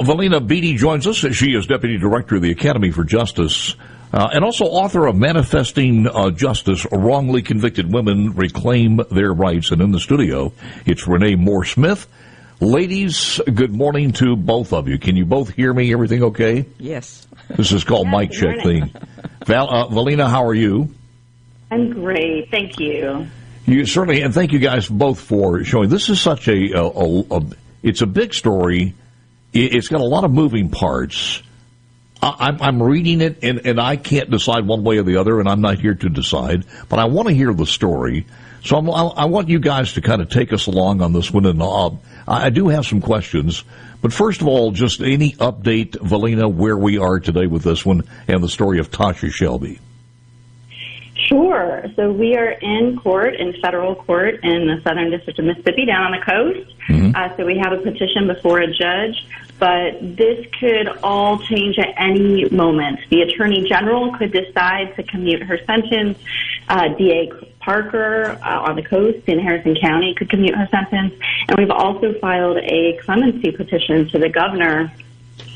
Valena Beety joins us. She is Deputy Director of the Academy for Justice and also author of Manifesting Justice, Wrongly Convicted Women Reclaim Their Rights. And in the studio, it's Renee Moore-Smith. Ladies, good morning to both of you. Can you both hear me? Everything okay? Yes. This is called mic check thing. Valena, how are you? I'm great. Thank you. You certainly, and thank you guys both for showing. This is such it's a big story. It's got a lot of moving parts. I'm reading it, and I can't decide one way or the other, and I'm not here to decide, but I want to hear the story. So I want you guys to kind of take us along on this one, and I do have some questions. But first of all, just any update, Valena, where we are today with this one and the story of Tasha Shelby. Sure. So we are in court, in federal court in the Southern District of Mississippi down on the coast. Mm-hmm. So we have a petition before a judge, but this could all change at any moment. The Attorney General could decide to commute her sentence. D.A. Parker on the coast in Harrison County could commute her sentence. And we've also filed a clemency petition to the governor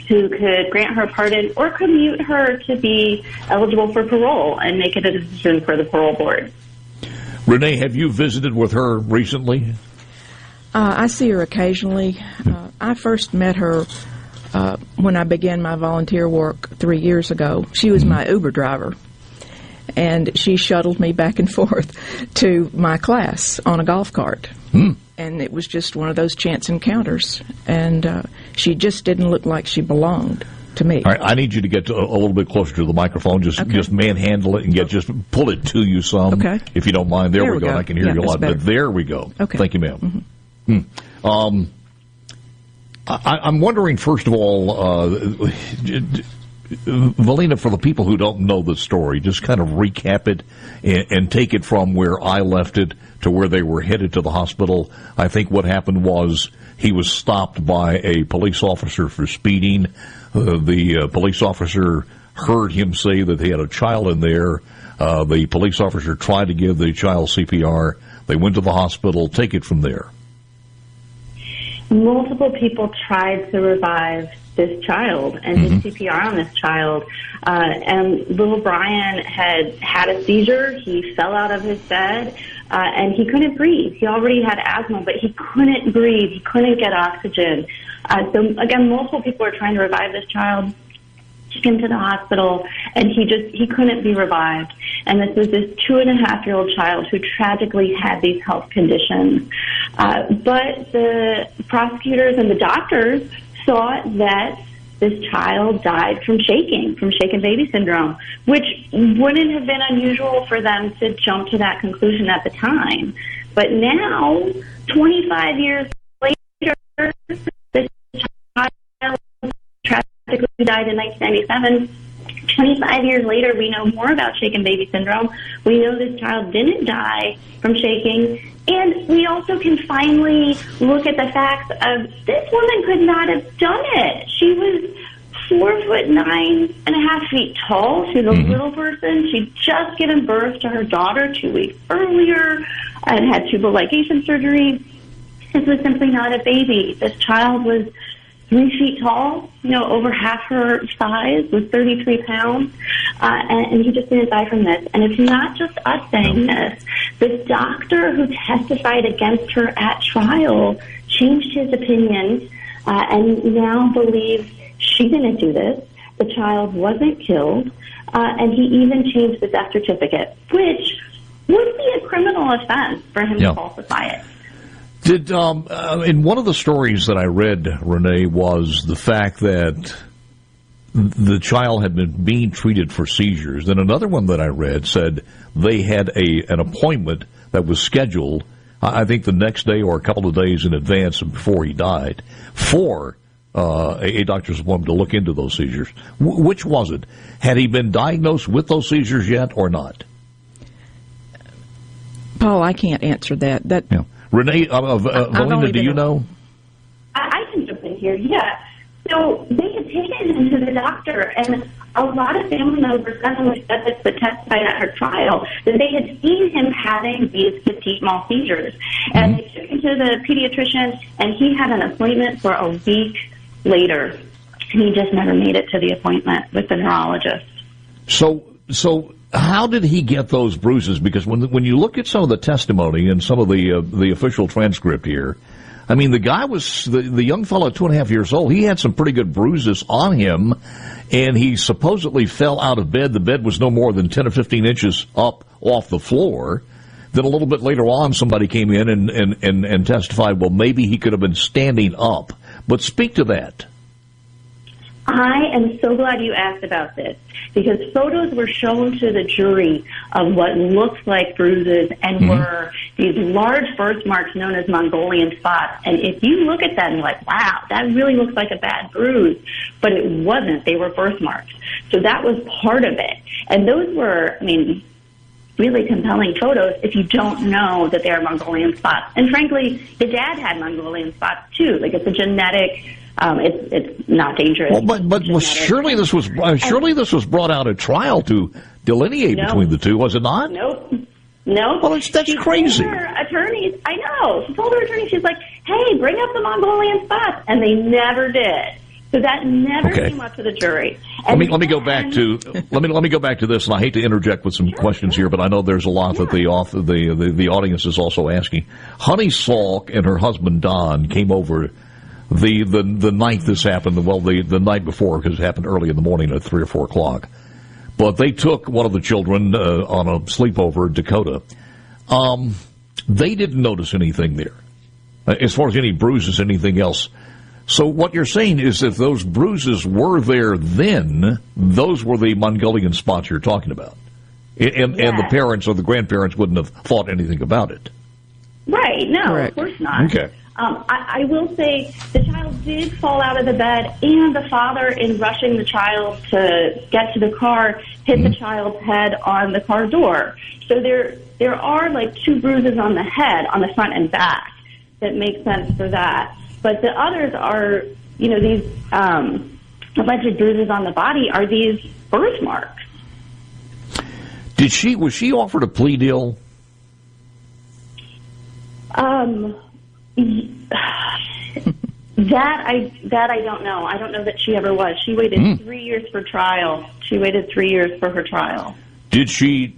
who could grant her pardon or commute her to be eligible for parole and make it a decision for the parole board. Renee, have you visited with her recently? I see her occasionally. I first met her when I began my volunteer work 3 years ago. She was my Uber driver, and she shuttled me back and forth to my class on a golf cart. And it was just one of those chance encounters. And she just didn't look like she belonged to me. All right, I need you to get a little bit closer to the microphone. Just manhandle it and just pull it to you some, if you don't mind. There we go. I can hear you a lot. But there we go. Okay. Thank you, ma'am. Mm-hmm. I'm wondering, first of all, Valena, for the people who don't know the story, just kind of recap it and take it from where I left it to where they were headed to the hospital. I think what happened was he was stopped by a police officer for speeding. The police officer heard him say that he had a child in there. The police officer tried to give the child CPR. They went to the hospital. Take it from there. Multiple people tried to revive this child and did CPR on this child. And little Brian had a seizure. He fell out of his bed, and he couldn't breathe. He already had asthma, but he couldn't breathe. He couldn't get oxygen. So, again, multiple people are trying to revive this child. Took him to the hospital, and he couldn't be revived. And this was this 2.5-year-old child who tragically had these health conditions. But the prosecutors and the doctors thought that this child died from shaken baby syndrome, which wouldn't have been unusual for them to jump to that conclusion at the time. But now, 25 years later, this child tragically died in 1997. 25 years later, we know more about shaken baby syndrome. We know this child didn't die from shaking. And we also can finally look at the facts of this woman could not have done it. She was 4'9.5" tall. She's a little person. She'd just given birth to her daughter 2 weeks earlier and had tubal ligation surgery. This was simply not a baby. This child was 3 feet tall, over half her size, was 33 pounds, and he just didn't die from this. And it's not just us saying this. The doctor who testified against her at trial changed his opinion and now believes she didn't do this. The child wasn't killed, and he even changed the death certificate, which would be a criminal offense for him to falsify it. Did in one of the stories that I read, Renee, was the fact that the child had been being treated for seizures. Then another one that I read said they had an appointment that was scheduled, I think the next day or a couple of days in advance before he died, for a doctor's appointment to look into those seizures. Which was it? Had he been diagnosed with those seizures yet or not? Paul, I can't answer that. Renee, Valena, do you know? I can jump in here, So they had taken him to the doctor, and a lot of family members, not only said this, but testified at her trial, that they had seen him having these petit mal seizures. And they took him to the pediatrician, and he had an appointment for a week later and he just never made it to the appointment with the neurologist. So how did he get those bruises? Because when you look at some of the testimony and some of the official transcript here, I mean, the guy was, the young fellow, 2.5 years old, he had some pretty good bruises on him, and he supposedly fell out of bed. The bed was no more than 10 or 15 inches up off the floor. Then a little bit later on, somebody came in and testified, well, maybe he could have been standing up. But speak to that. I am so glad you asked about this, because photos were shown to the jury of what looked like bruises and were these large birthmarks known as Mongolian spots. And if you look at that and you're like, wow, that really looks like a bad bruise, but it wasn't. They were birthmarks. So that was part of it. And those were, I mean, really compelling photos if you don't know that they are Mongolian spots. And frankly, his dad had Mongolian spots too. Like, it's a genetic. It's not dangerous. Well, but surely this was brought out at trial to delineate between the two, was it not? Nope. Well, that's crazy. Told her attorneys, I know. She told her attorney, she's like, "Hey, bring up the Mongolian spots," and they never did. So that never came up to the jury. Let me go back to this, and I hate to interject with some questions here, but I know there's a lot that the audience is also asking. Honey Salk and her husband Don came over the night this happened. Well, the night before, because it happened early in the morning at 3 or 4 o'clock. But they took one of the children on a sleepover in Dakota. They didn't notice anything there, as far as any bruises, anything else. So what you're saying is if those bruises were there then, those were the Mongolian spots you're talking about. And the parents or the grandparents wouldn't have thought anything about it. Right. No, Correct. Of course not. Okay. I will say the child did fall out of the bed, and the father, in rushing the child to get to the car, hit the child's head on the car door. So there are like 2 bruises on the head, on the front and back, that make sense for that. But the others are, these alleged bruises on the body are these birthmarks. Was she offered a plea deal? That I don't know. I don't know that she ever was. She waited 3 years for trial. She waited 3 years for her trial. Did she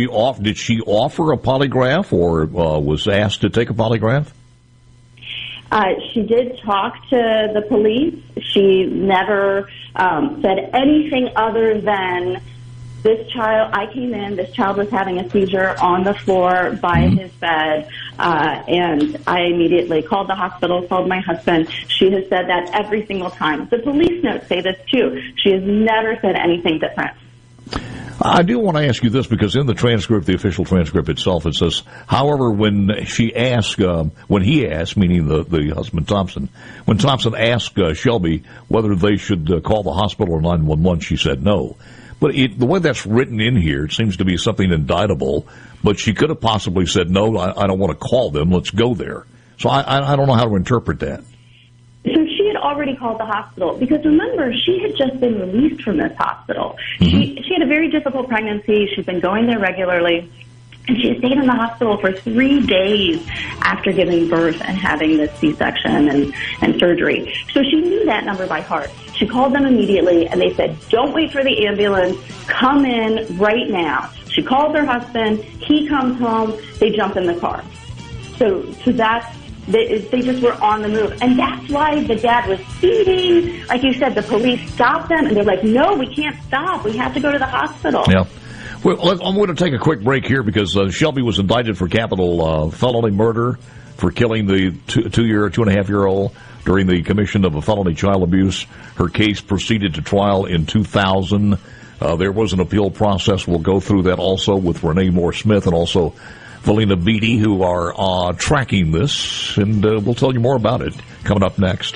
offer a polygraph, or was asked to take a polygraph? She did talk to the police. She never said anything other than, this child, I came in, this child was having a seizure on the floor by his bed, and I immediately called the hospital, called my husband. She has said that every single time. The police notes say this too. She has never said anything different. I do want to ask you this, because in the transcript, the official transcript itself, it says, however, when he asked, meaning the husband Thompson, when Thompson asked Shelby whether they should call the hospital or 911, she said no. But the way that's written in here, it seems to be something indictable, but she could have possibly said, no, I don't want to call them, let's go there. So I don't know how to interpret that. So she had already called the hospital, because remember, she had just been released from this hospital. She had a very difficult pregnancy. She's been going there regularly, and she had stayed in the hospital for 3 days after giving birth and having this C-section and surgery. So she knew that number by heart. She called them immediately, and they said, don't wait for the ambulance. Come in right now. She called her husband. He comes home. They jump in the car. So that's, they just were on the move. And that's why the dad was speeding. Like you said, the police stopped them, and they're like, no, we can't stop. We have to go to the hospital. Yeah. Well, I'm going to take a quick break here, because Shelby was indicted for capital felony murder for killing the 2.5-year-old during the commission of a felony child abuse. Her case proceeded to trial in 2000. There was an appeal process. We'll go through that also with Renee Moore-Smith and also Valena Beety, who are tracking this, and we'll tell you more about it coming up next.